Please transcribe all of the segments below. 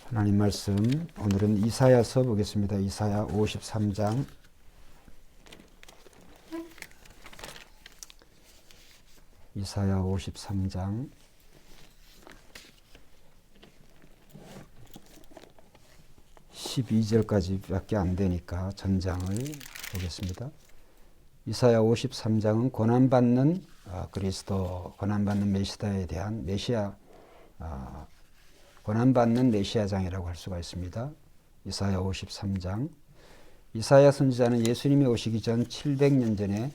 하나님 말씀 오늘은 이사야서 보겠습니다. 이사야 53장 이사야 53장 12절까지밖에 안 되니까 전장을 보겠습니다. 이사야 53장은 고난받는 그리스도, 고난받는 메시아에 대한 고난받는 메시아장이라고 할 수가 있습니다. 이사야 53장. 이사야 선지자는 예수님이 오시기 전 700년 전에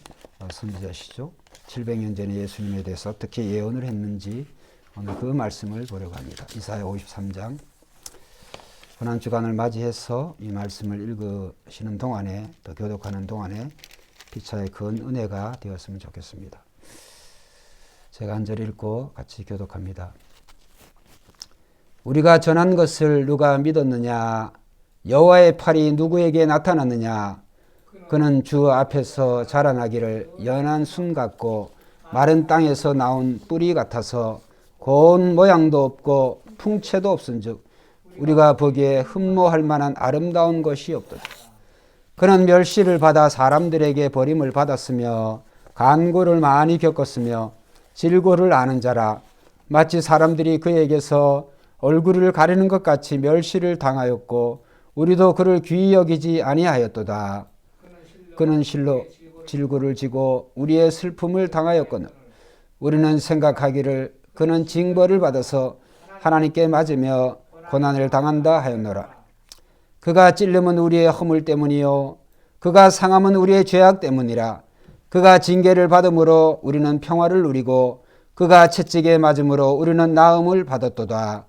선지자시죠. 700년 전에 예수님에 대해서 어떻게 예언을 했는지 오늘 그 말씀을 보려고 합니다. 이사야 53장. 고난주간을 맞이해서 이 말씀을 읽으시는 동안에, 또 교독하는 동안에 피차의 큰 은혜가 되었으면 좋겠습니다. 제가 한 절 읽고 같이 교독합니다. 우리가 전한 것을 누가 믿었느냐? 여호와의 팔이 누구에게 나타났느냐? 그는 주 앞에서 자라나기를 연한 순 같고 마른 땅에서 나온 뿌리 같아서 고운 모양도 없고 풍채도 없은즉 우리가 보기에 흠모할 만한 아름다운 것이 없도다. 그는 멸시를 받아 사람들에게 버림을 받았으며 간고를 많이 겪었으며 질고를 아는 자라. 마치 사람들이 그에게서 얼굴을 가리는 것 같이 멸시를 당하였고 우리도 그를 귀히 여기지 아니하였도다. 그는 실로 질고를 지고 우리의 슬픔을 당하였거늘 우리는 생각하기를 그는 징벌을 받아서 하나님께 맞으며 고난을 당한다 하였노라. 그가 찔림은 우리의 허물 때문이요 그가 상함은 우리의 죄악 때문이라. 그가 징계를 받음으로 우리는 평화를 누리고 그가 채찍에 맞음으로 우리는 나음을 받았도다.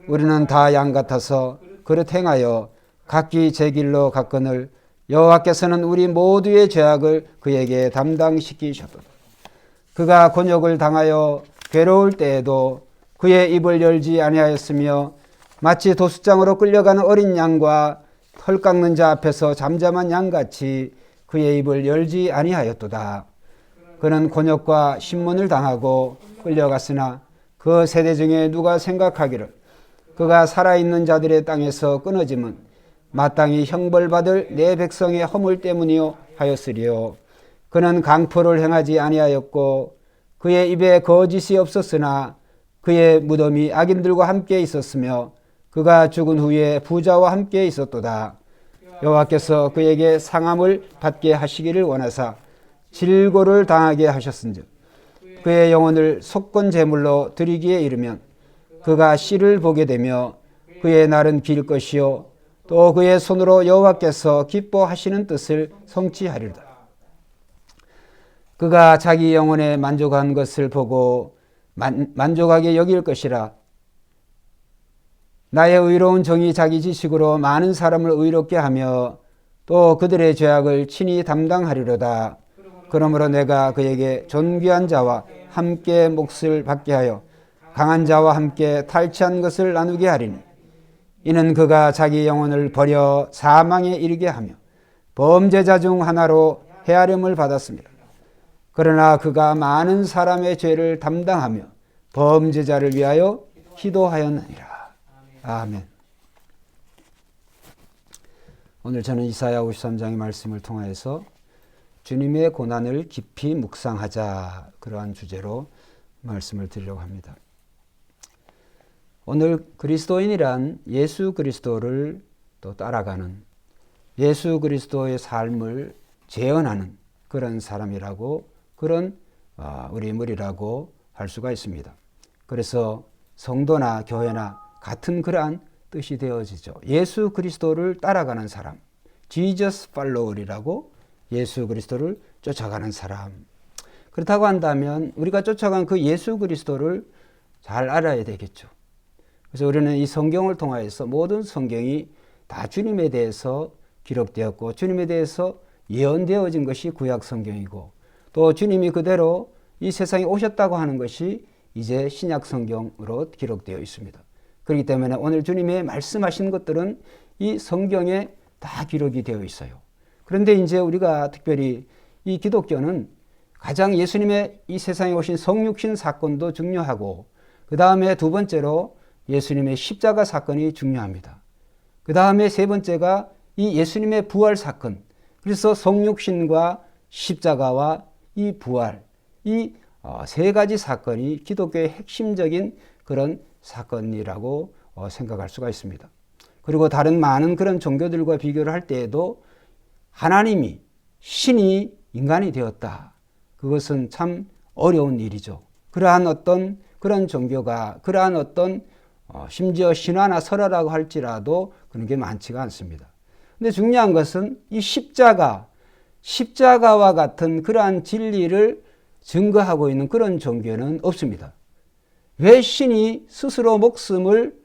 우리는 다 양 같아서 그릇 행하여 각기 제 길로 갔거늘 여호와께서는 우리 모두의 죄악을 그에게 담당시키셨도다. 그가 곤욕을 당하여 괴로울 때에도 그의 입을 열지 아니하였으며 마치 도수장으로 끌려가는 어린 양과 털 깎는 자 앞에서 잠잠한 양같이 그의 입을 열지 아니하였도다. 그는 곤욕과 신문을 당하고 끌려갔으나 그 세대 중에 누가 생각하기를 그가 살아있는 자들의 땅에서 끊어짐은 마땅히 형벌받을 내 백성의 허물 때문이요 하였으리요. 그는 강포를 행하지 아니하였고 그의 입에 거짓이 없었으나 그의 무덤이 악인들과 함께 있었으며 그가 죽은 후에 부자와 함께 있었도다. 여호와께서 그에게 상함을 받게 하시기를 원하사 질고를 당하게 하셨은즉 그의 영혼을 속건 제물로 드리기에 이르면 그가 씨를 보게 되며 그의 날은 길 것이요 또 그의 손으로 여호와께서 기뻐하시는 뜻을 성취하리로다. 그가 자기 영혼에 만족한 것을 보고 만족하게 여길 것이라. 나의 의로운 정이 자기 지식으로 많은 사람을 의롭게 하며 또 그들의 죄악을 친히 담당하리로다. 그러므로 내가 그에게 존귀한 자와 함께 몫을 받게 하여 강한 자와 함께 탈취한 것을 나누게 하리니 이는 그가 자기 영혼을 버려 사망에 이르게 하며 범죄자 중 하나로 헤아림을 받았습니다. 그러나 그가 많은 사람의 죄를 담당하며 범죄자를 위하여 기도하였느니라. 아멘. 오늘 저는 이사야 53장의 말씀을 통해서 주님의 고난을 깊이 묵상하자, 그러한 주제로 말씀을 드리려고 합니다. 오늘 그리스도인이란 예수 그리스도를 또 따라가는, 예수 그리스도의 삶을 재현하는 그런 사람이라고, 그런 우리물이라고 할 수가 있습니다. 그래서 성도나 교회나 같은 그러한 뜻이 되어지죠. 예수 그리스도를 따라가는 사람, Jesus follower이라고, 예수 그리스도를 쫓아가는 사람. 그렇다고 한다면 우리가 쫓아간 그 예수 그리스도를 잘 알아야 되겠죠. 그래서 우리는 이 성경을 통하여서 모든 성경이 다 주님에 대해서 기록되었고 주님에 대해서 예언되어진 것이 구약 성경이고 또 주님이 그대로 이 세상에 오셨다고 하는 것이 이제 신약 성경으로 기록되어 있습니다. 그렇기 때문에 오늘 주님의 말씀하신 것들은 이 성경에 다 기록이 되어 있어요. 그런데 이제 우리가 특별히 이 기독교는 가장 예수님의 이 세상에 오신 성육신 사건도 중요하고 그 다음에 두 번째로 예수님의 십자가 사건이 중요합니다. 그 다음에 세 번째가 이 예수님의 부활 사건. 그래서 성육신과 십자가와 이 부활, 이 세 가지 사건이 기독교의 핵심적인 그런 사건이라고 생각할 수가 있습니다. 그리고 다른 많은 그런 종교들과 비교를 할 때에도 하나님이, 신이 인간이 되었다. 그것은 참 어려운 일이죠. 그러한 어떤 그런 종교가, 그러한 어떤 심지어 신화나 설화라고 할지라도 그런 게 많지가 않습니다. 근데 중요한 것은 이 십자가와 같은 그러한 진리를 증거하고 있는 그런 종교는 없습니다. 왜 신이 스스로 목숨을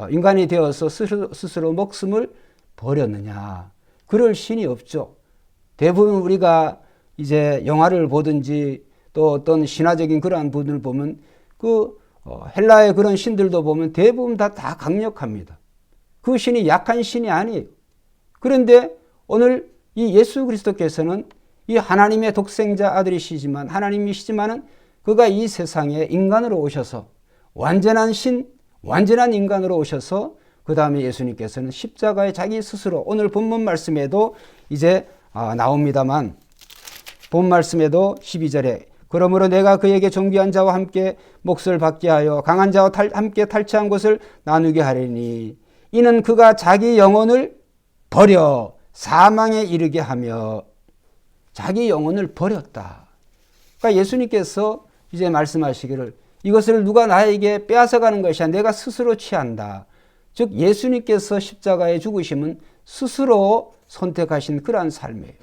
인간이 되어서 스스로 목숨을 버렸느냐? 그럴 신이 없죠. 대부분 우리가 이제 영화를 보든지 또 어떤 신화적인 그러한 부분을 보면 헬라의 그런 신들도 보면 대부분 다 강력합니다. 그 신이 약한 신이 아니에요. 그런데 오늘 이 예수 그리스도께서는 이 하나님의 독생자 아들이시지만 하나님이시지만은 그가 이 세상에 인간으로 오셔서 완전한 신, 완전한 인간으로 오셔서 그 다음에 예수님께서는 십자가에 자기 스스로 오늘 본문 말씀에도 이제 나옵니다만 본 말씀에도 12절에 그러므로 내가 그에게 존귀한 자와 함께 몫을 받게 하여 강한 자와 함께 탈취한 것을 나누게 하리니 이는 그가 자기 영혼을 버려 사망에 이르게 하며 자기 영혼을 버렸다. 그러니까 예수님께서 이제 말씀하시기를 이것을 누가 나에게 빼앗아가는 것이야 내가 스스로 취한다. 즉 예수님께서 십자가에 죽으심은 스스로 선택하신 그러한 삶이에요.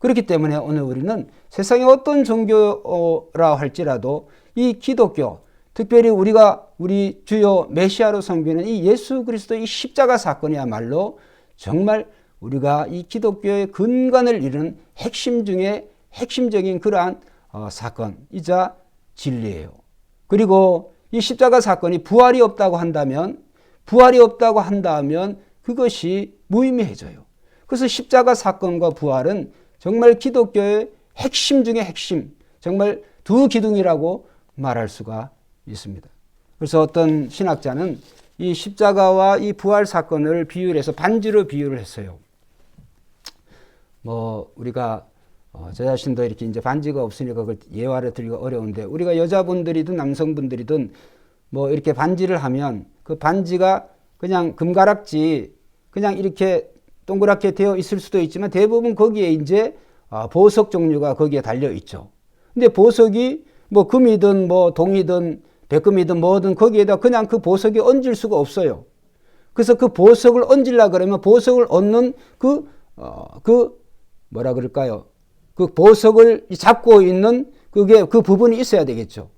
그렇기 때문에 오늘 우리는 세상의 어떤 종교라 할지라도 이 기독교, 특별히 우리 주요 메시아로 섬기는 이 예수 그리스도의 이 십자가 사건이야말로 정말 우리가 이 기독교의 근간을 이루는 핵심 중에 핵심적인 그러한 사건이자 진리예요. 그리고 이 십자가 사건이 부활이 없다고 한다면 그것이 무의미해져요. 그래서 십자가 사건과 부활은 정말 기독교의 핵심 중에 핵심, 정말 두 기둥이라고 말할 수가 있습니다. 그래서 어떤 신학자는 이 십자가와 이 부활 사건을 비유해서 반지로 비유를 했어요. 우리가 저 자신도 이렇게 이제 반지가 없으니까 그걸 예화를 들기가 어려운데 우리가 여자분들이든 남성분들이든 이렇게 반지를 하면 그 반지가 그냥 금가락지 그냥 이렇게 동그랗게 되어 있을 수도 있지만 대부분 거기에 이제 보석 종류가 거기에 달려 있죠. 근데 보석이 금이든 동이든 백금이든 뭐든 거기에다 그냥 그 보석이 얹을 수가 없어요. 그래서 그 보석을 얹으려고 그러면 보석을 얹는 뭐라 그럴까요? 그 보석을 잡고 있는 그 부분이 있어야 되겠죠.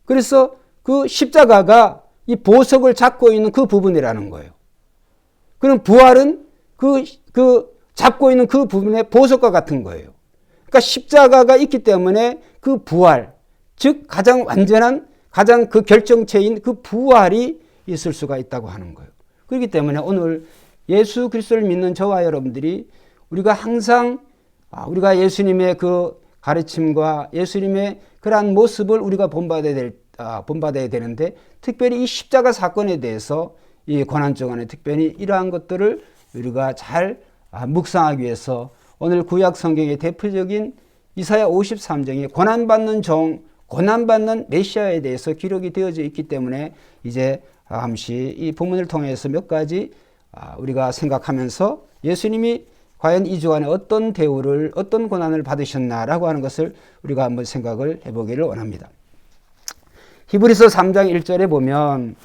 그래서 그 십자가가 이 보석을 잡고 있는 그 부분이라는 거예요. 그럼 부활은 그 잡고 있는 그 부분의 보석과 같은 거예요. 그러니까 십자가가 있기 때문에 그 부활, 즉 가장 완전한 가장 그 결정체인 그 부활이 있을 수가 있다고 하는 거예요. 그렇기 때문에 오늘 예수 그리스도를 믿는 저와 여러분들이 우리가 항상 우리가 예수님의 그 가르침과 예수님의 그러한 모습을 우리가 본받아야 되는데 특별히 이 십자가 사건에 대해서 이 고난주간에 특별히 이러한 것들을 우리가 잘 묵상하기 위해서 오늘 구약 성경의 대표적인 이사야 53장에 고난받는 종, 고난받는 메시아에 대해서 기록이 되어져 있기 때문에 이제 잠시 이 본문을 통해서 몇 가지 우리가 생각하면서 예수님이 과연 이 주간에 어떤 대우를 어떤 고난을 받으셨나라고 하는 것을 우리가 한번 생각을 해보기를 원합니다. 히브리서 3장 1절에 보면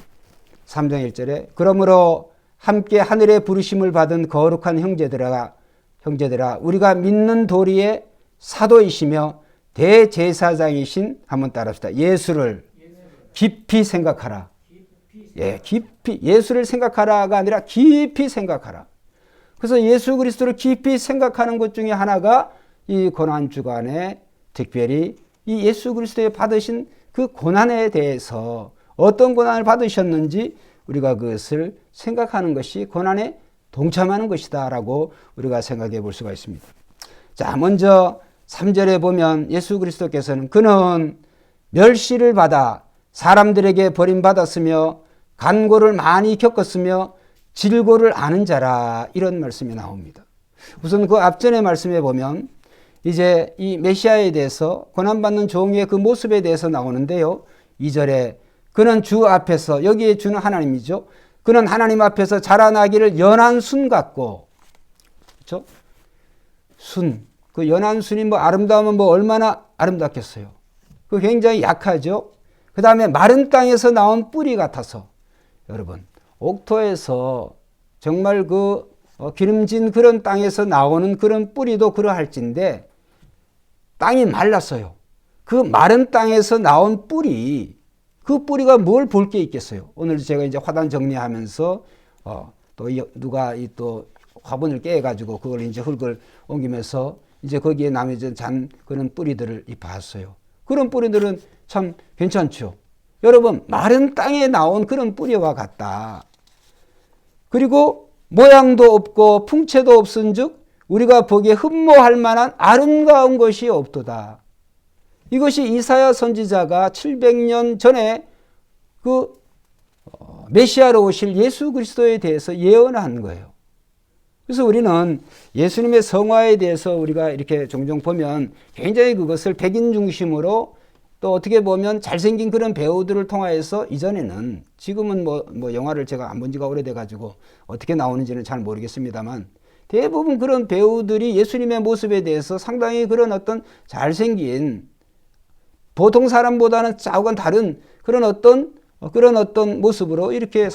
3장 1절에 그러므로 함께 하늘의 부르심을 받은 거룩한 형제들아 우리가 믿는 도리의 사도이시며 대제사장이신 한번 따라합시다. 예수를 깊이 생각하라. 깊이 예수를 생각하라가 아니라 깊이 생각하라. 그래서 예수 그리스도를 깊이 생각하는 것 중에 하나가 이 고난 주간에 특별히 이 예수 그리스도에 받으신 그 고난에 대해서 어떤 고난을 받으셨는지 우리가 그것을 생각하는 것이 고난에 동참하는 것이다라고 우리가 생각해 볼 수가 있습니다. 자, 먼저 3절에 보면 예수 그리스도께서는 그는 멸시를 받아 사람들에게 버림받았으며 간고를 많이 겪었으며 질고를 아는 자라, 이런 말씀이 나옵니다. 우선 그 앞전의 말씀에 보면 이제 이 메시아에 대해서, 고난받는 종의 그 모습에 대해서 나오는데요. 2절에 그는 주 앞에서, 여기에 주는 하나님이죠. 그는 하나님 앞에서 자라나기를 연한 순 같고, 그렇죠? 순, 그 연한 순이 뭐 아름다우면 뭐 얼마나 아름답겠어요. 그 굉장히 약하죠. 그 다음에 마른 땅에서 나온 뿌리 같아서, 여러분 옥토에서 정말 그 기름진 그런 땅에서 나오는 그런 뿌리도 그러할진데 땅이 말랐어요. 그 마른 땅에서 나온 뿌리, 그 뿌리가 뭘 볼 게 있겠어요. 오늘 제가 이제 화단 정리하면서 또 누가 또 화분을 깨가지고 그걸 이제 흙을 옮기면서 이제 거기에 남겨진 잔 그런 뿌리들을 봤어요. 그런 뿌리들은 참 괜찮죠. 여러분 마른 땅에 나온 그런 뿌리와 같다. 그리고 모양도 없고 풍채도 없은즉 우리가 보기에 흠모할 만한 아름다운 것이 없도다. 이것이 이사야 선지자가 700년 전에 그 메시아로 오실 예수 그리스도에 대해서 예언한 거예요. 그래서 우리는 예수님의 성화에 대해서 우리가 이렇게 종종 보면 굉장히 그것을 백인 중심으로, 또 어떻게 보면 잘생긴 그런 배우들을 통하여서, 이전에는, 지금은 뭐 영화를 제가 안 본 지가 오래돼 가지고 어떻게 나오는지는 잘 모르겠습니다만, 대부분 그런 배우들이 예수님의 모습에 대해서 상당히 그런 어떤 잘생긴, 보통 사람보다는 조금 다른 그런 어떤 모습으로 이렇게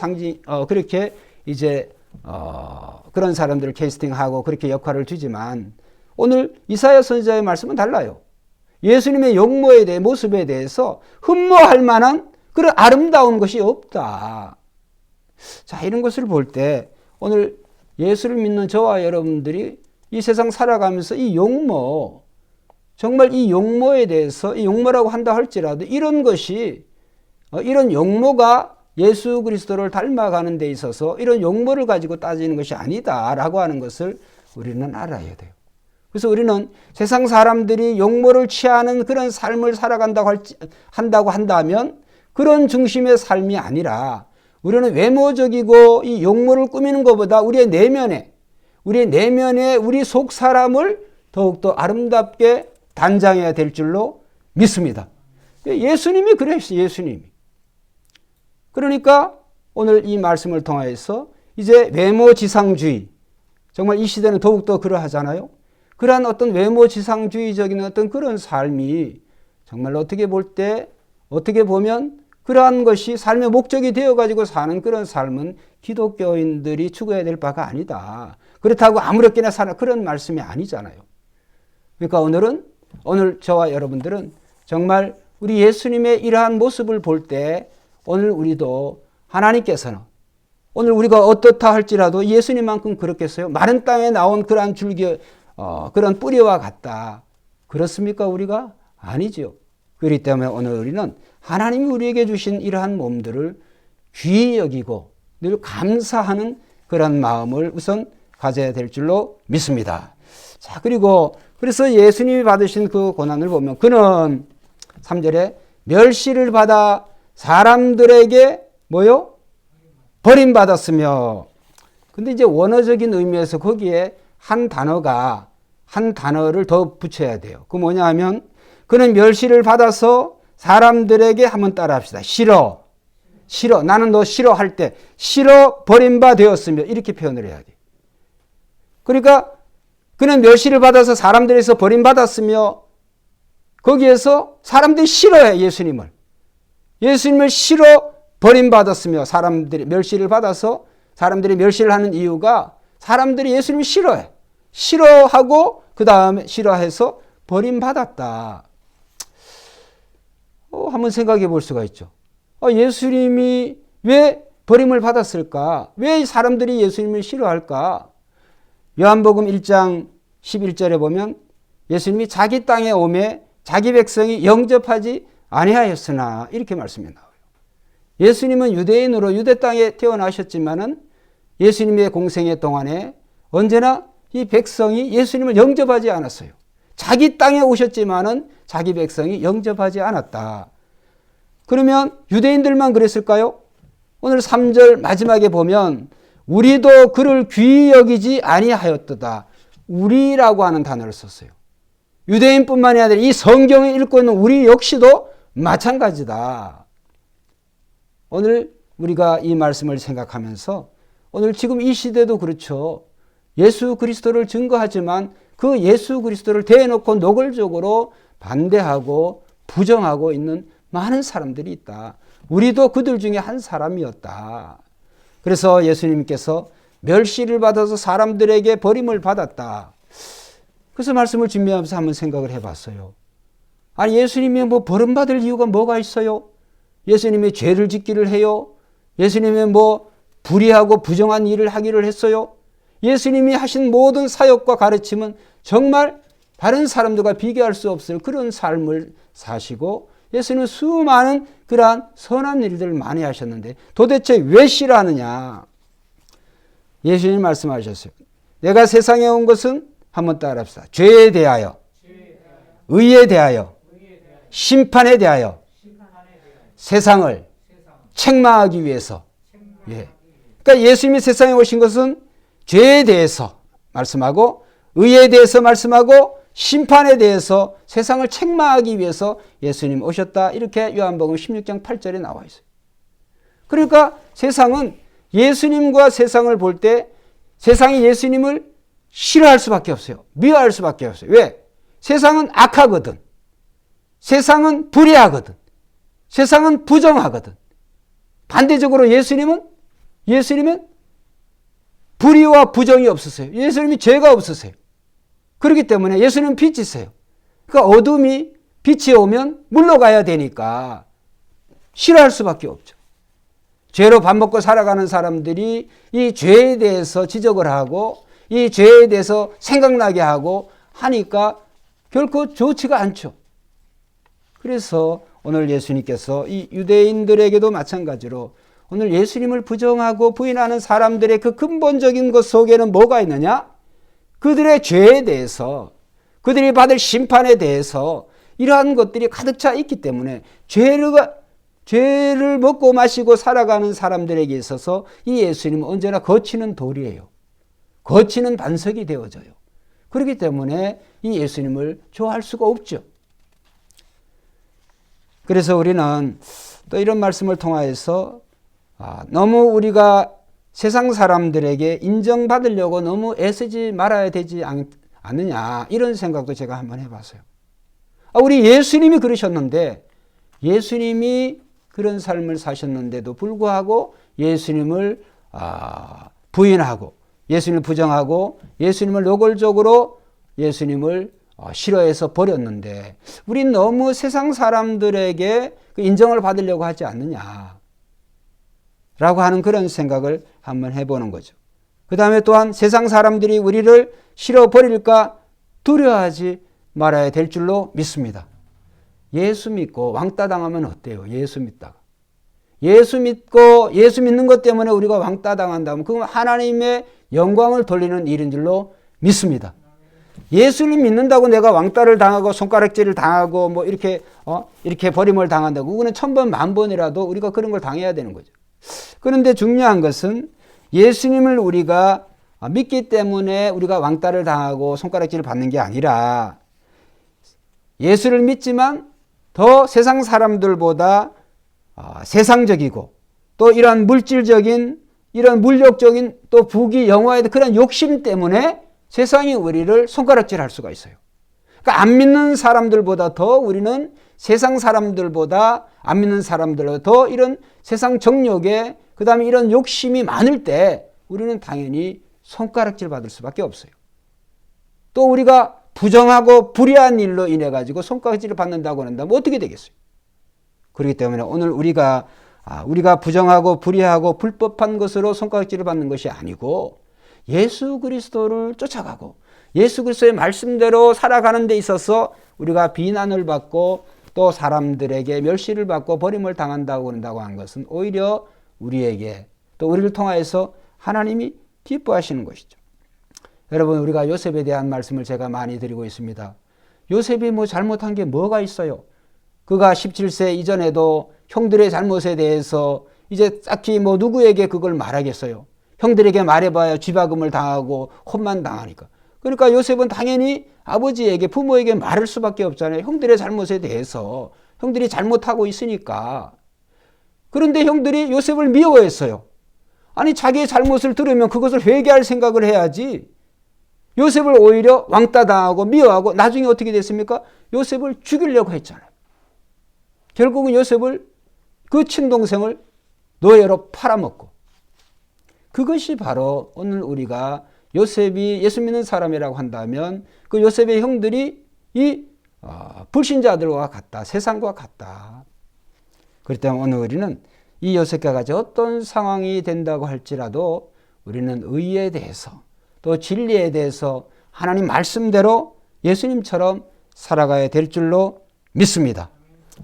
그렇게 이제 그런 사람들을 캐스팅하고 그렇게 역할을 주지만, 오늘 이사야 선지자의 말씀은 달라요. 예수님의 용모에 대해, 모습에 대해서 흠모할 만한 그런 아름다운 것이 없다. 자, 이런 것을 볼 때 오늘 예수를 믿는 저와 여러분들이 이 세상 살아가면서 이 용모, 정말 이 용모에 대해서, 이 용모라고 한다 할지라도 이런 것이, 이런 용모가 예수 그리스도를 닮아가는 데 있어서 이런 용모를 가지고 따지는 것이 아니다라고 하는 것을 우리는 알아야 돼요. 그래서 우리는 세상 사람들이 용모를 취하는 그런 삶을 한다고 한다면 그런 중심의 삶이 아니라, 우리는 외모적이고 이 용모를 꾸미는 것보다 우리 내면에 우리 속 사람을 더욱더 아름답게 단장해야 될 줄로 믿습니다. 예수님이 그랬어요. 예수님이. 그러니까 오늘 이 말씀을 통해서 이제 외모지상주의, 정말 이 시대는 더욱더 그러하잖아요. 그러한 어떤 외모지상주의적인 어떤 그런 삶이 정말 어떻게 보면 그러한 것이 삶의 목적이 되어가지고 사는 그런 삶은 기독교인들이 추구해야 될 바가 아니다. 그렇다고 아무렇게나 사는 그런 말씀이 아니잖아요. 그러니까 오늘 저와 여러분들은 정말 우리 예수님의 이러한 모습을 볼 때, 오늘 우리도 하나님께서는, 오늘 우리가 어떻다 할지라도 예수님만큼 그렇겠어요? 마른 땅에 나온 그러한 그런 뿌리와 같다. 그렇습니까? 우리가? 아니죠. 그렇기 때문에 오늘 우리는 하나님이 우리에게 주신 이러한 몸들을 귀히 여기고 늘 감사하는 그런 마음을 우선 가져야 될 줄로 믿습니다. 자, 그래서 예수님이 받으신 그 고난을 보면, 그는 3절에 멸시를 받아 사람들에게 버림받았으며. 근데 이제 원어적인 의미에서 거기에 한 단어를 더 붙여야 돼요. 그 뭐냐 하면, 그는 멸시를 받아서 사람들에게 한번 따라 합시다. 싫어. 나는 너 싫어할 때 싫어 버림바 되었으며, 이렇게 표현을 해야 돼요. 그러니까 그는 멸시를 받아서 사람들에서 버림받았으며, 거기에서 사람들이 싫어해. 예수님을 싫어 버림받았으며, 사람들이 멸시를 받아서, 사람들이 멸시를 하는 이유가 사람들이 예수님을 싫어하고 그 다음에 싫어해서 버림받았다. 한번 생각해 볼 수가 있죠. 예수님이 왜 버림을 받았을까? 왜 사람들이 예수님을 싫어할까? 요한복음 1장 11절에 보면 예수님이 자기 땅에 오매 자기 백성이 영접하지 아니하였으나, 이렇게 말씀이 나와요. 예수님은 유대인으로 유대 땅에 태어나셨지만은 예수님의 공생애 동안에 언제나 이 백성이 예수님을 영접하지 않았어요. 자기 땅에 오셨지만은 자기 백성이 영접하지 않았다. 그러면 유대인들만 그랬을까요? 오늘 3절 마지막에 보면 우리도 그를 귀히 여기지 아니하였도다. 우리라고 하는 단어를 썼어요. 유대인뿐만이 아니라 이 성경을 읽고 있는 우리 역시도 마찬가지다. 오늘 우리가 이 말씀을 생각하면서 오늘 지금 이 시대도 그렇죠. 예수 그리스도를 증거하지만 그 예수 그리스도를 대놓고 노골적으로 반대하고 부정하고 있는 많은 사람들이 있다. 우리도 그들 중에 한 사람이었다. 그래서 예수님께서 멸시를 받아서 사람들에게 버림을 받았다. 그래서 말씀을 준비하면서 한번 생각을 해봤어요. 아니 예수님이 뭐 버림받을 이유가 뭐가 있어요? 예수님이 죄를 짓기를 해요? 예수님이 뭐 불의하고 부정한 일을 하기를 했어요? 예수님이 하신 모든 사역과 가르침은 정말 다른 사람들과 비교할 수 없을 그런 삶을 사시고 예수님은 수많은 그러한 선한 일들을 많이 하셨는데 도대체 왜 싫어하느냐? 예수님 말씀하셨어요. 내가 세상에 온 것은 한번 따라합시다. 죄에 대하여, 의에 대하여, 심판에 대하여, 세상을 책망하기 위해서. 예. 그러니까 예수님이 세상에 오신 것은 죄에 대해서 말씀하고 의에 대해서 말씀하고 심판에 대해서 세상을 책망하기 위해서 예수님 오셨다. 이렇게 요한복음 16장 8절에 나와 있어요. 그러니까 세상은 예수님과 세상을 볼 때 세상이 예수님을 싫어할 수밖에 없어요. 미워할 수밖에 없어요. 왜? 세상은 악하거든. 세상은 불의하거든. 세상은 부정하거든. 반대적으로 예수님은 불의와 부정이 없으세요. 예수님이 죄가 없으세요. 그렇기 때문에 예수님은 빛이세요. 그러니까 어둠이 빛이 오면 물러가야 되니까 싫어할 수밖에 없죠. 죄로 밥 먹고 살아가는 사람들이 이 죄에 대해서 지적을 하고 이 죄에 대해서 생각나게 하고 하니까 결코 좋지가 않죠. 그래서 오늘 예수님께서 이 유대인들에게도 마찬가지로 오늘 예수님을 부정하고 부인하는 사람들의 그 근본적인 것 속에는 뭐가 있느냐? 그들의 죄에 대해서, 그들이 받을 심판에 대해서 이러한 것들이 가득 차 있기 때문에 죄를 먹고 마시고 살아가는 사람들에게 있어서 이 예수님은 언제나 거치는 돌이에요. 거치는 반석이 되어져요. 그렇기 때문에 이 예수님을 좋아할 수가 없죠. 그래서 우리는 또 이런 말씀을 통하여서 너무 우리가 세상 사람들에게 인정받으려고 너무 애쓰지 말아야 되지 않느냐 이런 생각도 제가 한번 해봤어요. 우리 예수님이 그러셨는데 예수님이 그런 삶을 사셨는데도 불구하고 예수님을 부인하고 예수님을 부정하고 예수님을 노골적으로 예수님을 싫어해서 버렸는데 우린 너무 세상 사람들에게 그 인정을 받으려고 하지 않느냐 라고 하는 그런 생각을 한번 해보는 거죠. 그 다음에 또한 세상 사람들이 우리를 싫어버릴까 두려워하지 말아야 될 줄로 믿습니다. 예수 믿고 왕따 당하면 어때요? 예수 믿다가. 예수 믿고 예수 믿는 것 때문에 우리가 왕따 당한다면 그건 하나님의 영광을 돌리는 일인 줄로 믿습니다. 예수를 믿는다고 내가 왕따를 당하고 손가락질을 당하고 뭐 이렇게 버림을 당한다고 그거는 1000번 10,000번이라도 우리가 그런 걸 당해야 되는 거죠. 그런데 중요한 것은 예수님을 우리가 믿기 때문에 우리가 왕따를 당하고 손가락질을 받는 게 아니라 예수를 믿지만 더 세상 사람들보다 세상적이고 또 이런 물질적인 이런 물욕적인 또 부귀 영화에 대한 그런 욕심 때문에 세상이 우리를 손가락질할 수가 있어요. 그러니까 안 믿는 사람들보다 더 우리는 세상 사람들보다 안 믿는 사람들보다 더 이런 세상 정욕에 그 다음에 이런 욕심이 많을 때 우리는 당연히 손가락질 받을 수밖에 없어요. 또 우리가 부정하고 불의한 일로 인해 가지고 손가락질을 받는다고 한다면 어떻게 되겠어요? 그렇기 때문에 오늘 우리가 부정하고 불의하고 불법한 것으로 손가락질을 받는 것이 아니고 예수 그리스도를 쫓아가고 예수 그리스도의 말씀대로 살아가는 데 있어서 우리가 비난을 받고 또 사람들에게 멸시를 받고 버림을 당한다고 한다고 한 것은 오히려 우리에게 또 우리를 통하여서 하나님이 기뻐하시는 것이죠. 여러분 우리가 요셉에 대한 말씀을 제가 많이 드리고 있습니다. 요셉이 뭐 잘못한 게 뭐가 있어요? 그가 17세 이전에도 형들의 잘못에 대해서 이제 딱히 뭐 누구에게 그걸 말하겠어요. 형들에게 말해봐야 쥐박음을 당하고 혼만 당하니까. 그러니까 요셉은 당연히 아버지에게, 부모에게 말할 수밖에 없잖아요. 형들의 잘못에 대해서. 형들이 잘못하고 있으니까. 그런데 형들이 요셉을 미워했어요. 아니, 자기의 잘못을 들으면 그것을 회개할 생각을 해야지. 요셉을 오히려 왕따 당하고 미워하고 나중에 어떻게 됐습니까? 요셉을 죽이려고 했잖아요. 결국은 요셉을, 그 친동생을 노예로 팔아먹고. 그것이 바로 오늘 우리가 요셉이 예수 믿는 사람이라고 한다면 그 요셉의 형들이 이 불신자들과 같다. 세상과 같다. 그렇기 때문에 오늘 우리는 이 요셉과 같이 어떤 상황이 된다고 할지라도 우리는 의에 대해서 또 진리에 대해서 하나님 말씀대로 예수님처럼 살아가야 될 줄로 믿습니다.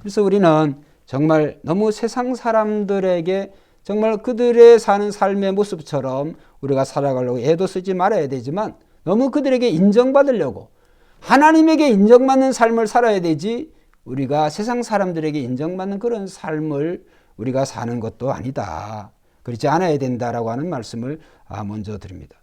그래서 우리는 정말 너무 세상 사람들에게 정말 그들의 사는 삶의 모습처럼 우리가 살아가려고 애도 쓰지 말아야 되지만 너무 그들에게 인정받으려고 하나님에게 인정받는 삶을 살아야 되지 우리가 세상 사람들에게 인정받는 그런 삶을 우리가 사는 것도 아니다. 그렇지 않아야 된다라고 하는 말씀을 먼저 드립니다.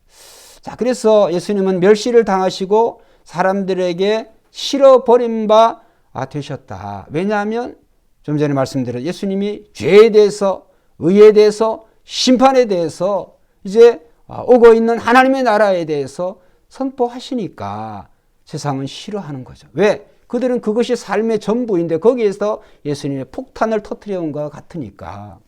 자, 그래서 예수님은 멸시를 당하시고 사람들에게 싫어 버린 바 되셨다. 왜냐하면 좀 전에 말씀드린 예수님이 죄에 대해서, 의에 대해서, 심판에 대해서 이제 오고 있는 하나님의 나라에 대해서 선포하시니까 세상은 싫어하는 거죠. 왜? 그들은 그것이 삶의 전부인데 거기에서 예수님의 폭탄을 터뜨려온 것 같으니까.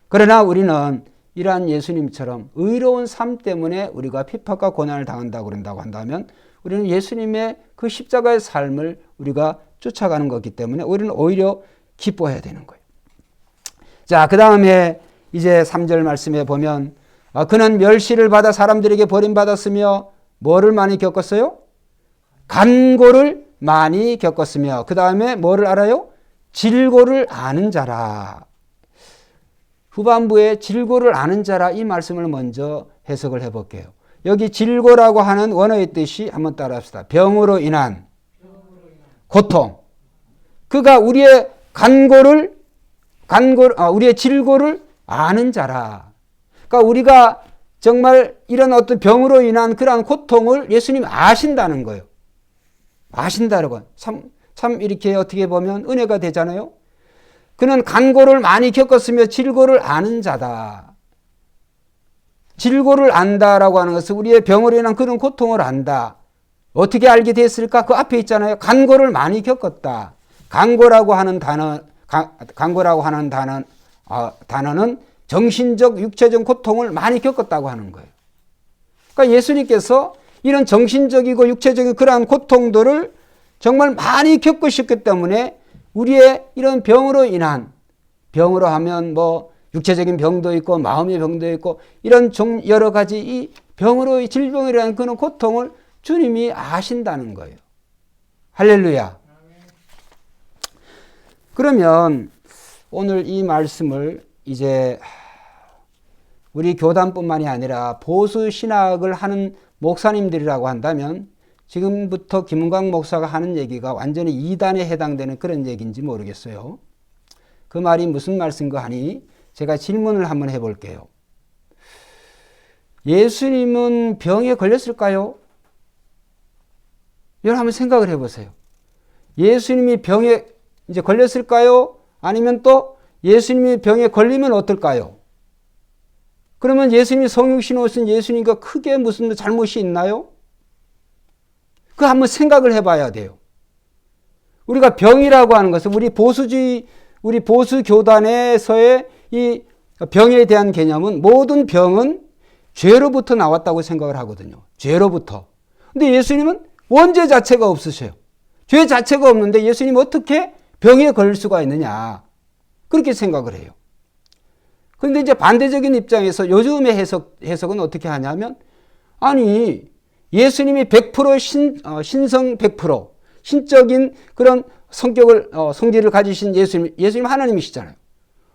그러나 우리는 이러한 예수님처럼 의로운 삶 때문에 우리가 핍박과 고난을 당한다고 그런다고 한다면 우리는 예수님의 그 십자가의 삶을 우리가 쫓아가는 거기 때문에 우리는 오히려 기뻐해야 되는 거예요. 자, 그 다음에 이제 3절 말씀에 보면 그는 멸시를 받아 사람들에게 버림받았으며 뭐를 많이 겪었어요? 간고를 많이 겪었으며 그 다음에 뭐를 알아요? 질고를 아는 자라. 후반부에 질고를 아는 자라 이 말씀을 먼저 해석을 해볼게요. 여기 질고라고 하는 원어의 뜻이 한번 따라합시다. 병으로 인한 고통. 그가 우리의 우리의 질고를 아는 자라. 그러니까 우리가 정말 이런 어떤 병으로 인한 그러한 고통을 예수님이 아신다는 거예요. 아신다라고. 참 이렇게 어떻게 보면 은혜가 되잖아요. 그는 간고를 많이 겪었으며 질고를 아는 자다. 질고를 안다라고 하는 것은 우리의 병으로 인한 그런 고통을 안다. 어떻게 알게 됐을까? 그 앞에 있잖아요. 간고를 많이 겪었다. 간고라고 하는 단어는 정신적, 육체적 고통을 많이 겪었다고 하는 거예요. 그러니까 예수님께서 이런 정신적이고 육체적인 그러한 고통들을 정말 많이 겪으셨기 때문에 우리의 이런 병으로 인한, 병으로 하면 뭐 육체적인 병도 있고 마음의 병도 있고 이런 여러 가지 이 병으로, 질병이라는 그런 고통을 주님이 아신다는 거예요. 할렐루야. 그러면 오늘 이 말씀을 이제 우리 교단뿐만이 아니라 보수 신학을 하는 목사님들이라고 한다면 지금부터 김은광 목사가 하는 얘기가 완전히 이단에 해당되는 그런 얘기인지 모르겠어요. 그 말이 무슨 말씀인가 하니 제가 질문을 한번 해볼게요. 예수님은 병에 걸렸을까요? 여러분 한번 생각을 해보세요. 예수님이 병에 이제 걸렸을까요? 아니면 또 예수님이 병에 걸리면 어떨까요? 그러면 예수님이 성육신 오신 예수님과 크게 무슨 잘못이 있나요? 그 한번 생각을 해봐야 돼요. 우리가 병이라고 하는 것은 우리 보수 교단에서의 이 병에 대한 개념은 모든 병은 죄로부터 나왔다고 생각을 하거든요. 죄로부터. 근데 예수님은 원죄 자체가 없으셔요. 죄 자체가 없는데 예수님 어떻게 병에 걸릴 수가 있느냐. 그렇게 생각을 해요. 그런데 이제 반대적인 입장에서 요즘의 해석은 어떻게 하냐면 아니 예수님이 100% 신성 100% 신적인 그런 성질을 가지신 예수님 하나님이시잖아요.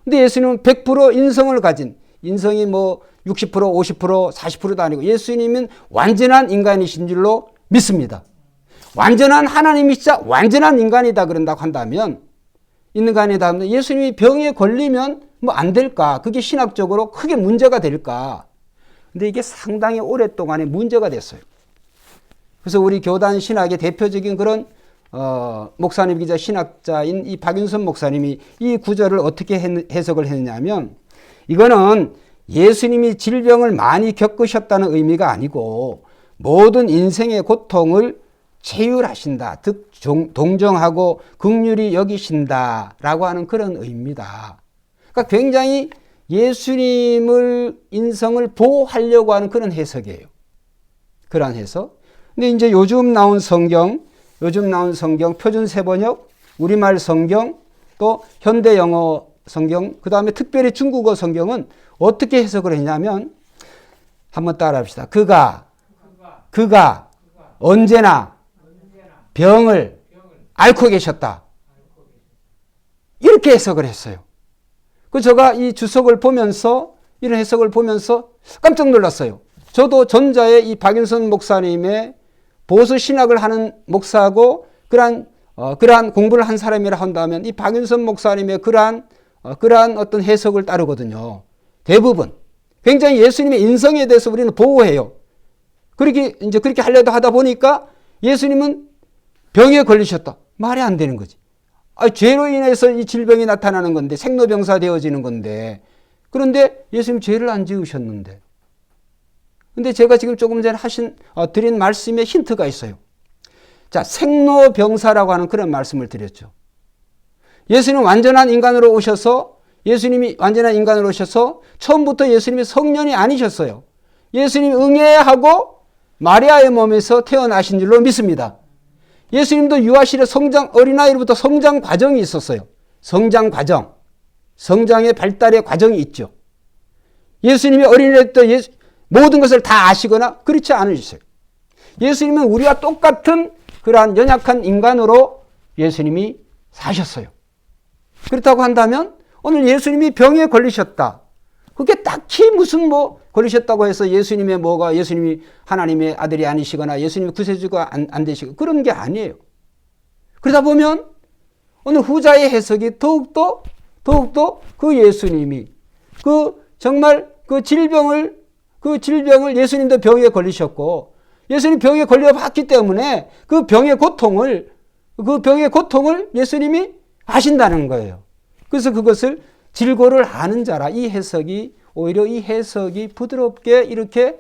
근데 예수님은 100% 인성을 가진 인성이 뭐 60% 50% 40%도 아니고 예수님은 완전한 인간이신 줄로 믿습니다. 완전한 하나님이시자 완전한 인간이다 그런다고 한다면 인간이다 하면 예수님이 병에 걸리면 뭐 안 될까? 그게 신학적으로 크게 문제가 될까? 근데 이게 상당히 오랫동안에 문제가 됐어요. 그래서 우리 교단 신학의 대표적인 그런 목사님이자 신학자인 이 박윤선 목사님이 이 구절을 어떻게 해석을 했냐면, 이거는 예수님이 질병을 많이 겪으셨다는 의미가 아니고 모든 인생의 고통을 체휼하신다, 즉 동정하고 긍휼히 여기신다라고 하는 그런 의미입니다. 그러니까 굉장히 예수님을 인성을 보호하려고 하는 그런 해석이에요. 그러한 해석. 근데 이제 요즘 나온 성경 표준 세번역, 우리말 성경, 또 현대 영어 성경, 그 다음에 특별히 중국어 성경은 어떻게 해석을 했냐면, 한번 따라합시다. 그가 언제나 병을 앓고 계셨다. 이렇게 해석을 했어요. 그 제가 이 주석을 보면서, 이런 해석을 보면서 깜짝 놀랐어요. 저도 전자의 이 박윤선 목사님의 보수 신학을 하는 목사고 그러한 공부를 한 사람이라 한다면 이 박윤선 목사님의 그러한 어떤 해석을 따르거든요. 대부분 굉장히 예수님의 인성에 대해서 우리는 보호해요. 그렇게 하려다 하다 보니까 예수님은 병에 걸리셨다. 말이 안 되는 거지. 죄로 인해서 이 질병이 나타나는 건데, 생로병사 되어지는 건데, 그런데 예수님 죄를 안 지으셨는데. 근데 제가 지금 조금 전에 드린 말씀에 힌트가 있어요. 자, 생로병사라고 하는 그런 말씀을 드렸죠. 예수님이 완전한 인간으로 오셔서 처음부터 예수님이 성년이 아니셨어요. 예수님이 응애하고 마리아의 몸에서 태어나신 줄로 믿습니다. 예수님도 유아실에 어린아이로부터 성장 과정이 있었어요. 성장 과정. 성장의 발달의 과정이 있죠. 예수님이 어린애 때 모든 것을 다 아시거나 그렇지 않으셨어요. 예수님은 우리와 똑같은 그러한 연약한 인간으로 예수님이 사셨어요. 그렇다고 한다면 오늘 예수님이 병에 걸리셨다. 그게 딱히 무슨 걸리셨다고 해서 예수님이 하나님의 아들이 아니시거나 예수님이 구세주가 안 되시고 그런 게 아니에요. 그러다 보면 오늘 후자의 해석이 더욱더 그 예수님이 정말 그 질병을 예수님도 병에 걸리셨고 예수님 병에 걸려봤기 때문에 그 병의 고통을 예수님이 아신다는 거예요. 그래서 그것을 질고를 아는 자라, 오히려 이 해석이 부드럽게 이렇게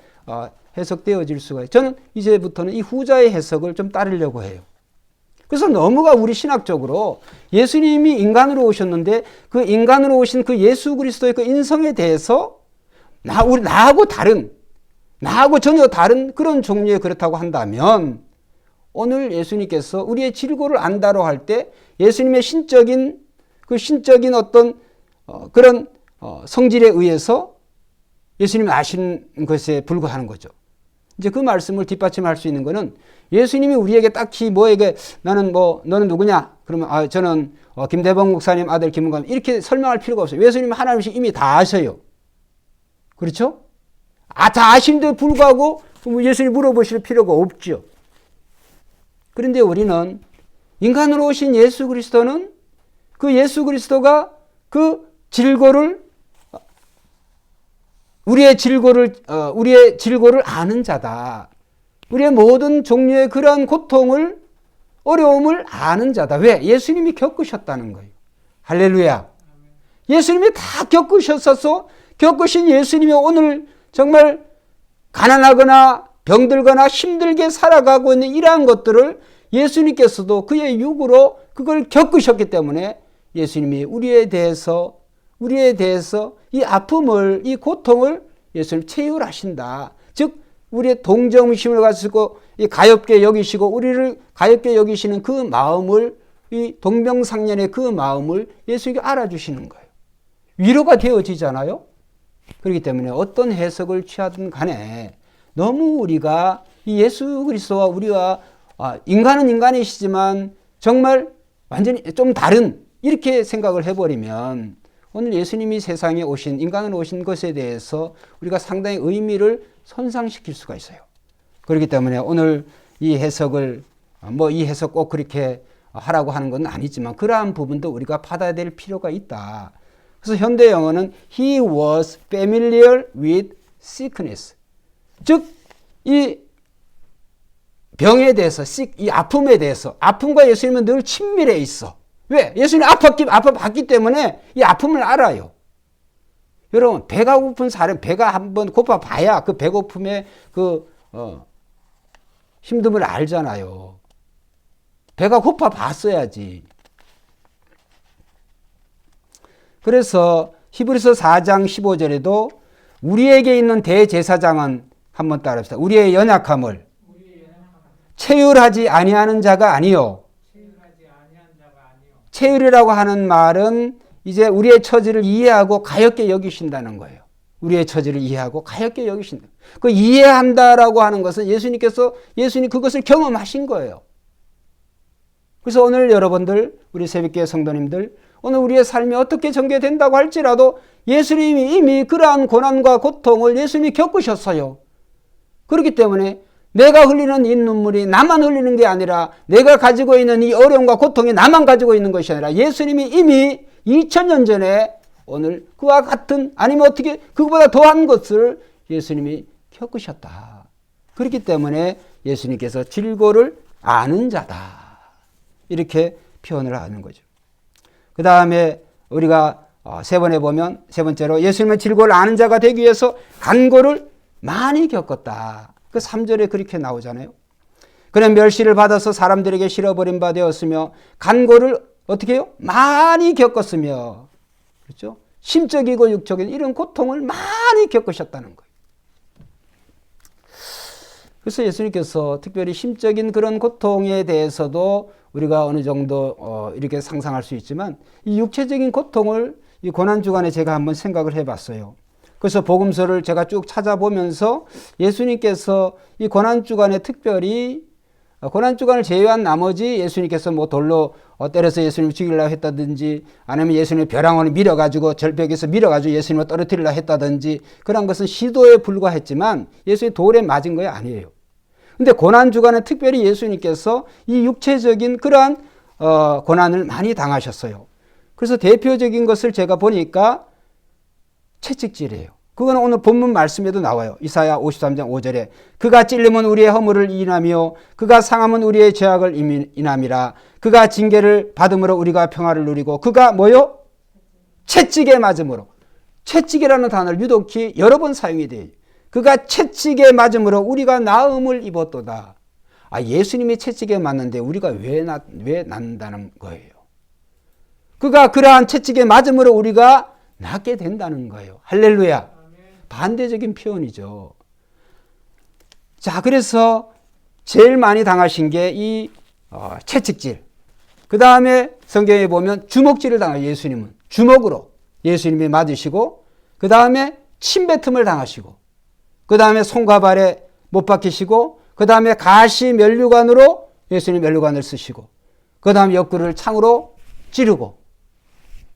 해석되어질 수가 있어요. 저는 이제부터는 이 후자의 해석을 좀 따르려고 해요. 그래서 너무가 우리 신학적으로 예수님이 인간으로 오셨는데 그 인간으로 오신 그 예수 그리스도의 그 인성에 대해서 나하고 전혀 다른 그런 종류의 그렇다고 한다면 오늘 예수님께서 우리의 질고를 안다로 할 때 예수님의 신적인 어떤 그런 성질에 의해서 예수님이 아신 것에 불과하는 거죠. 이제 그 말씀을 뒷받침할 수 있는 것은 예수님이 우리에게 딱히 너는 누구냐? 그러면 저는 김대범 목사님 아들 김은감 이렇게 설명할 필요가 없어요. 예수님은 하나님이시 이미 다 아셔요. 그렇죠? 다 아시는데 불구하고 예수님 물어보실 필요가 없죠. 그런데 우리는 인간으로 오신 예수 그리스도는 그 예수 그리스도가 그 질고를 우리의 질고를 아는 자다. 우리의 모든 종류의 그러한 고통을 어려움을 아는 자다. 왜? 예수님이 겪으셨다는 거예요. 할렐루야. 예수님이 다 겪으신 예수님이 오늘 정말 가난하거나 병들거나 힘들게 살아가고 있는 이러한 것들을 예수님께서도 그의 육으로 그걸 겪으셨기 때문에 예수님이 우리에 대해서 이 아픔을, 이 고통을 예수님 체휼하신다. 즉 우리의 동정심을 가지고 가엾게 여기시고 우리를 가엾게 여기시는 그 마음을, 이 동병상련의 그 마음을 예수님이 알아주시는 거예요. 위로가 되어지잖아요. 그렇기 때문에 어떤 해석을 취하든 간에 너무 우리가 이 예수 그리스도와 우리와 인간은 인간이시지만 정말 완전히 좀 다른 이렇게 생각을 해버리면 오늘 예수님이 세상에 오신, 인간으로 오신 것에 대해서 우리가 상당히 의미를 손상시킬 수가 있어요. 그렇기 때문에 오늘 이 해석을 이 해석 꼭 그렇게 하라고 하는 건 아니지만 그러한 부분도 우리가 받아야 될 필요가 있다. 그래서 현대 영어는 He was familiar with sickness. 즉, 이 병에 대해서, 이 아픔에 대해서, 아픔과 예수님은 늘 친밀해 있어. 왜? 예수님이 아파봤기 때문에 이 아픔을 알아요. 여러분, 배가 고픈 사람, 배가 한번 고파봐야 그 배고픔의 힘듦을 알잖아요. 배가 고파봤어야지. 그래서 히브리서 4장 15절에도 우리에게 있는 대제사장은 한번 따라합시다. 우리의 연약함을 체휼하지 아니하는 자가 아니요. 체휼이라고 하는 말은 이제 우리의 처지를 이해하고 가볍게 여기신다는 거예요. 우리의 처지를 이해하고 가볍게 여기신다. 그 이해한다라고 하는 것은 예수님 그것을 경험하신 거예요. 그래서 오늘 여러분들, 우리 새벽교회 성도님들, 오늘 우리의 삶이 어떻게 전개된다고 할지라도 예수님이 이미 그러한 고난과 고통을 예수님이 겪으셨어요. 그렇기 때문에 내가 흘리는 이 눈물이 나만 흘리는 게 아니라 내가 가지고 있는 이 어려움과 고통이 나만 가지고 있는 것이 아니라 예수님이 이미 2000년 전에 오늘 그와 같은 아니면 어떻게 그보다 더한 것을 예수님이 겪으셨다. 그렇기 때문에 예수님께서 질고를 아는 자다. 이렇게 표현을 하는 거죠. 그 다음에 우리가 세 번에 보면 세 번째로 예수님의 질고를 아는 자가 되기 위해서 간고를 많이 겪었다. 그 3절에 그렇게 나오잖아요. 그는 멸시를 받아서 사람들에게 실어버린 바 되었으며 간고를 어떻게 해요? 많이 겪었으며, 그렇죠? 심적이고 육적인 이런 고통을 많이 겪으셨다는 거예요. 그래서 예수님께서 특별히 심적인 그런 고통에 대해서도 우리가 어느 정도 이렇게 상상할 수 있지만 이 육체적인 고통을 이 고난주간에 제가 한번 생각을 해봤어요. 그래서 복음서를 제가 쭉 찾아보면서 예수님께서 이 고난주간에 특별히 고난주간을 제외한 나머지 예수님께서 뭐 돌로 때려서 예수님을 죽이려고 했다든지 아니면 예수님을 벼랑으로 밀어가지고 절벽에서 밀어가지고 예수님을 떨어뜨리려고 했다든지 그런 것은 시도에 불과했지만 예수님이 돌에 맞은 거 아니에요. 근데 고난주간에 특별히 예수님께서 이 육체적인 그러한 고난을 많이 당하셨어요. 그래서 대표적인 것을 제가 보니까 채찍질이에요. 그건 오늘 본문 말씀에도 나와요. 이사야 53장 5절에 그가 찔림은 우리의 허물을 인하며 그가 상함은 우리의 죄악을 인함이라. 그가 징계를 받음으로 우리가 평화를 누리고 그가 뭐요? 채찍에 맞음으로. 채찍이라는 단어를 유독히 여러 번 사용이 돼요. 그가 채찍에 맞음으로 우리가 나음을 입었도다. 예수님이 채찍에 맞는데 우리가 왜 낫는다는 거예요. 그가 그러한 채찍에 맞음으로 우리가 낫게 된다는 거예요. 할렐루야. 반대적인 표현이죠. 자, 그래서 제일 많이 당하신 게 이 채찍질. 그 다음에 성경에 보면 주먹질을 당해요. 예수님은 주먹으로 예수님이 맞으시고 그 다음에 침뱉음을 당하시고 그 다음에 손과 발에 못 박히시고 그 다음에 가시 면류관으로 예수님 면류관을 쓰시고 그 다음에 옆구리를 창으로 찌르고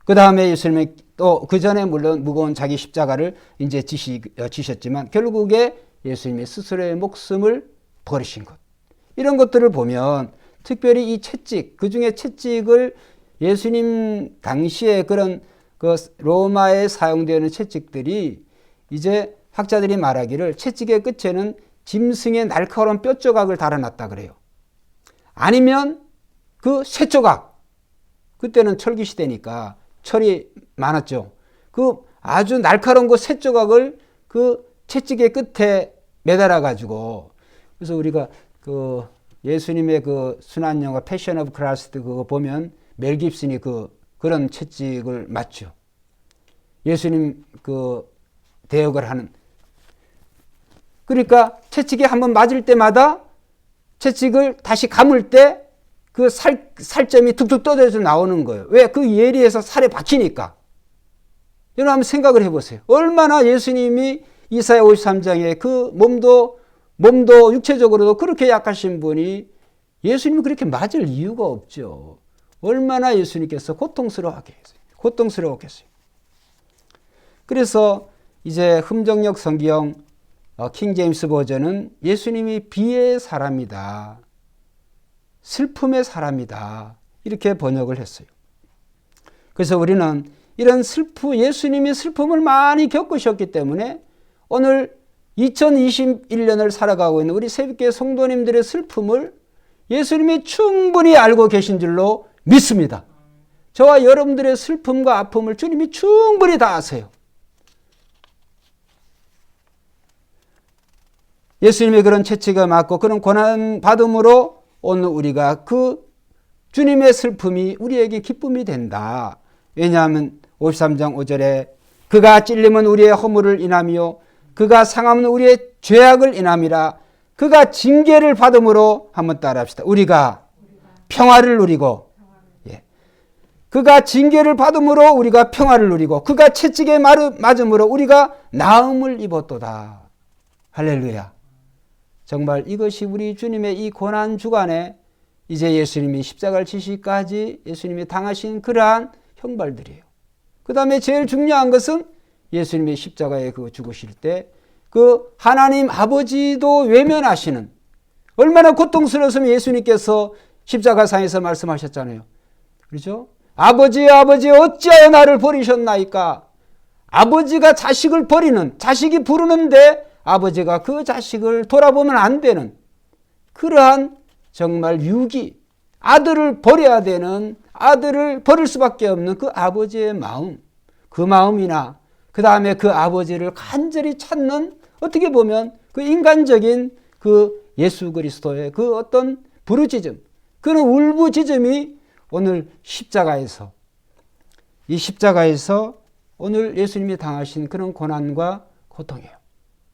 그 다음에 예수님이 또 그 전에 물론 무거운 자기 십자가를 이제 지셨지만 결국에 예수님이 스스로의 목숨을 버리신 것. 이런 것들을 보면 특별히 이 채찍, 그 중에 채찍을 예수님 당시에 그런 그 로마에 사용되는 채찍들이 이제 학자들이 말하기를 채찍의 끝에는 짐승의 날카로운 뼈 조각을 달아놨다 그래요. 아니면 그 쇠조각. 그때는 철기 시대니까 철이 많았죠. 그 아주 날카로운 그 쇠조각을 그 채찍의 끝에 매달아 가지고 그래서 우리가 그 예수님의 그 순환 영화 패션 오브 크라이스트 그거 보면 멜 깁슨이 그런 채찍을 맞죠. 예수님 그 대역을 하는. 그러니까 채찍에 한번 맞을 때마다 채찍을 다시 감을 때 그 살점이 툭툭 떠져서 나오는 거예요. 왜? 그 예리해서 살에 박히니까. 여러분 한번 생각을 해보세요. 얼마나 예수님이 이사야 53장에 그 몸도 육체적으로도 그렇게 약하신 분이 예수님이 그렇게 맞을 이유가 없죠. 얼마나 예수님께서 고통스러웠겠어요. 그래서 이제 흠정역 성경 킹 제임스 버전은 예수님이 비의 사람이다. 슬픔의 사람이다. 이렇게 번역을 했어요. 그래서 우리는 이런 예수님이 슬픔을 많이 겪으셨기 때문에 오늘 2021년을 살아가고 있는 우리 새벽교회 성도님들의 슬픔을 예수님이 충분히 알고 계신 줄로 믿습니다. 저와 여러분들의 슬픔과 아픔을 주님이 충분히 다 아세요. 예수님의 그런 채찍을 맞고 그런 고난 받음으로 오늘 우리가 그 주님의 슬픔이 우리에게 기쁨이 된다. 왜냐하면 53장 5절에 그가 찔림은 우리의 허물을 인하며 그가 상함은 우리의 죄악을 인함이라. 그가 징계를 받음으로 한번 따라합시다. 우리가 평화를 누리고, 그가 징계를 받음으로 우리가 평화를 누리고 그가 채찍에 맞음으로 우리가 나음을 입었도다. 할렐루야. 정말 이것이 우리 주님의 이 고난 주간에 이제 예수님이 십자가를 지시기까지 예수님이 당하신 그러한 형벌들이에요. 그 다음에 제일 중요한 것은 예수님이 십자가에 죽으실 때 그 하나님 아버지도 외면하시는, 얼마나 고통스러웠으면 예수님께서 십자가상에서 말씀하셨잖아요. 그렇죠? 아버지 어찌하여 나를 버리셨나이까. 아버지가 자식을 버리는, 자식이 부르는데 아버지가 그 자식을 돌아보면 안 되는 그러한 정말 유기, 아들을 버려야 되는, 아들을 버릴 수밖에 없는 그 아버지의 마음, 그 마음이나 그 다음에 그 아버지를 간절히 찾는, 어떻게 보면 그 인간적인 그 예수 그리스도의 그 어떤 부르짖음, 그런 울부짖음이 오늘 십자가에서, 이 십자가에서 오늘 예수님이 당하신 그런 고난과 고통이에요.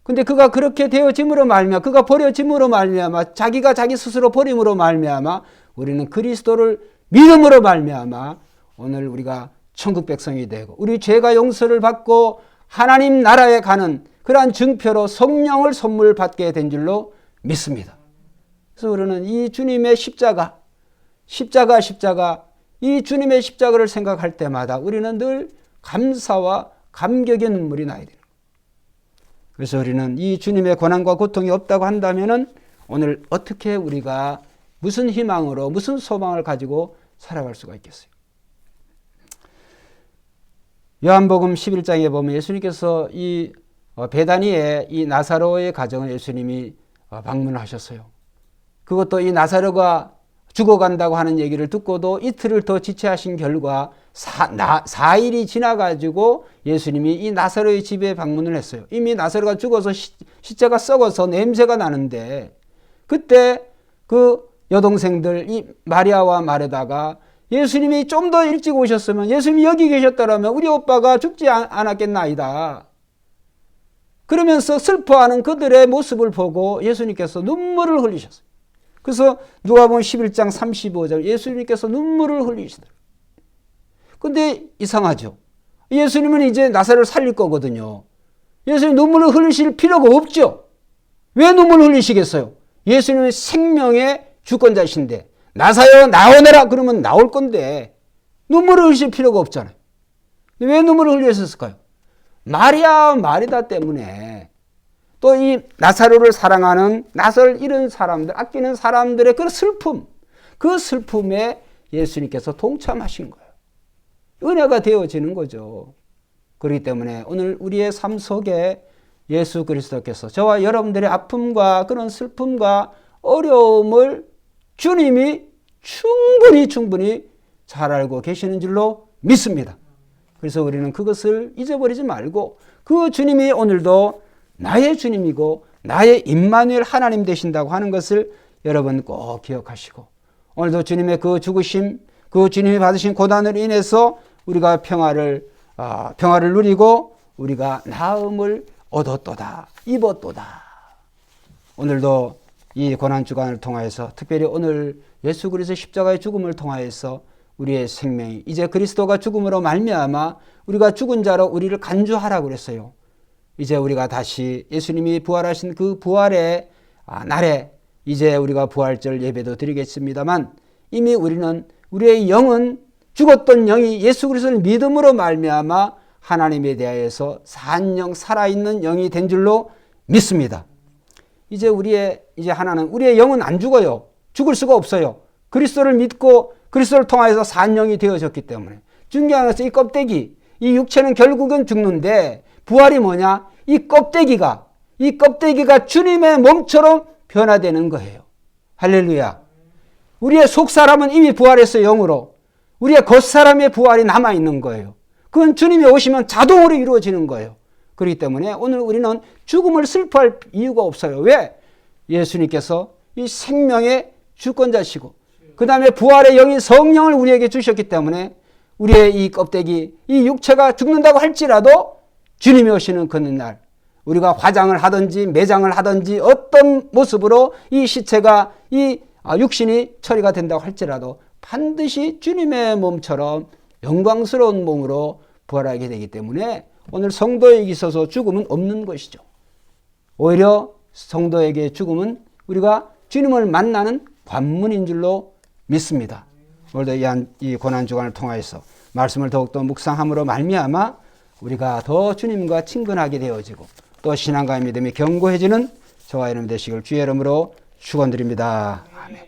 근데 그가 그렇게 되어짐으로 말미암아, 그가 버려짐으로 말미암아, 자기가 자기 스스로 버림으로 말미암아 우리는 그리스도를 믿음으로 말미암아 오늘 우리가 천국 백성이 되고 우리 죄가 용서를 받고 하나님 나라에 가는 그러한 증표로 성령을 선물 받게 된 줄로 믿습니다. 그래서 우리는 이 주님의 십자가, 이 주님의 십자가를 생각할 때마다 우리는 늘 감사와 감격의 눈물이 나야 돼요. 그래서 우리는 이 주님의 고난과 고통이 없다고 한다면은 오늘 어떻게 우리가 무슨 희망으로, 무슨 소망을 가지고 살아갈 수가 있겠어요? 요한복음 11장에 보면 예수님께서 이 베다니의 이 나사로의 가정을 예수님이 방문하셨어요. 그것도 이 나사로가 죽어간다고 하는 얘기를 듣고도 이틀을 더 지체하신 결과 4일이 지나가지고 예수님이 이 나사로의 집에 방문을 했어요. 이미 나사로가 죽어서 시체가 썩어서 냄새가 나는데 그때 그 여동생들 이 마리아와 마르다가 예수님이 좀 더 일찍 오셨으면, 예수님이 여기 계셨더라면 우리 오빠가 죽지 않았겠나이다. 그러면서 슬퍼하는 그들의 모습을 보고 예수님께서 눈물을 흘리셨어요. 그래서 누가복음 11장 35절 예수님께서 눈물을 흘리시더라고요. 근데 이상하죠. 예수님은 이제 나사로를 살릴 거거든요. 예수님 눈물을 흘리실 필요가 없죠. 왜 눈물을 흘리시겠어요? 예수님은 생명의 주권자이신데 나사로 나오너라 그러면 나올 건데 눈물을 흘리실 필요가 없잖아요. 왜 눈물을 흘리셨을까요? 마리아 마리다 때문에, 또 이 나사로를 사랑하는 나사로를 잃은 사람들, 아끼는 사람들의 그 슬픔, 그 슬픔에 예수님께서 동참하신 거예요. 은혜가 되어지는 거죠. 그렇기 때문에 오늘 우리의 삶 속에 예수 그리스도께서 저와 여러분들의 아픔과 그런 슬픔과 어려움을 주님이 충분히 잘 알고 계시는 줄로 믿습니다. 그래서 우리는 그것을 잊어버리지 말고 그 주님이 오늘도 나의 주님이고 나의 임마누엘 하나님 되신다고 하는 것을 여러분 꼭 기억하시고, 오늘도 주님의 그 죽으심, 그 주님이 받으신 고난으로 인해서 우리가 평화를 누리고 우리가 나음을 얻었도다, 입었도다. 오늘도 이 고난주간을 통하여서, 특별히 오늘 예수 그리스도의 십자가의 죽음을 통하여서 우리의 생명이 이제 그리스도가 죽음으로 말미암아 우리가 죽은 자로 우리를 간주하라고 그랬어요. 이제 우리가 다시 예수님이 부활하신 그 부활의 날에 이제 우리가 부활절 예배도 드리겠습니다만, 이미 우리는, 우리의 영은, 죽었던 영이 예수 그리스도를 믿음으로 말미암아 하나님에 대하여서 산 영, 살아있는 영이 된 줄로 믿습니다. 이제 하나는, 우리의 영은 안 죽어요. 죽을 수가 없어요. 그리스도를 믿고 그리스도를 통하여서 산 영이 되어졌기 때문에. 중요한 것은 이 껍데기, 이 육체는 결국은 죽는데 부활이 뭐냐? 이 껍데기가 주님의 몸처럼 변화되는 거예요. 할렐루야. 우리의 속사람은 이미 부활해서 영으로, 우리의 겉사람의 부활이 남아있는 거예요. 그건 주님이 오시면 자동으로 이루어지는 거예요. 그렇기 때문에 오늘 우리는 죽음을 슬퍼할 이유가 없어요. 왜? 예수님께서 이 생명의 주권자시고 그 다음에 부활의 영인 성령을 우리에게 주셨기 때문에 우리의 이 껍데기, 이 육체가 죽는다고 할지라도 주님이 오시는 그날 우리가 화장을 하든지 매장을 하든지 어떤 모습으로 이 시체가 이 육신이 처리가 된다고 할지라도 반드시 주님의 몸처럼 영광스러운 몸으로 부활하게 되기 때문에 오늘 성도에게 있어서 죽음은 없는 것이죠. 오히려 성도에게 죽음은 우리가 주님을 만나는 관문인 줄로 믿습니다. 오늘도 이 고난주간을 통하여서 말씀을 더욱더 묵상함으로 말미암아 우리가 더 주님과 친근하게 되어지고 또 신앙과 믿음이 견고해지는 저와 여러분 되시길 주의 이름으로 축원드립니다. 아멘.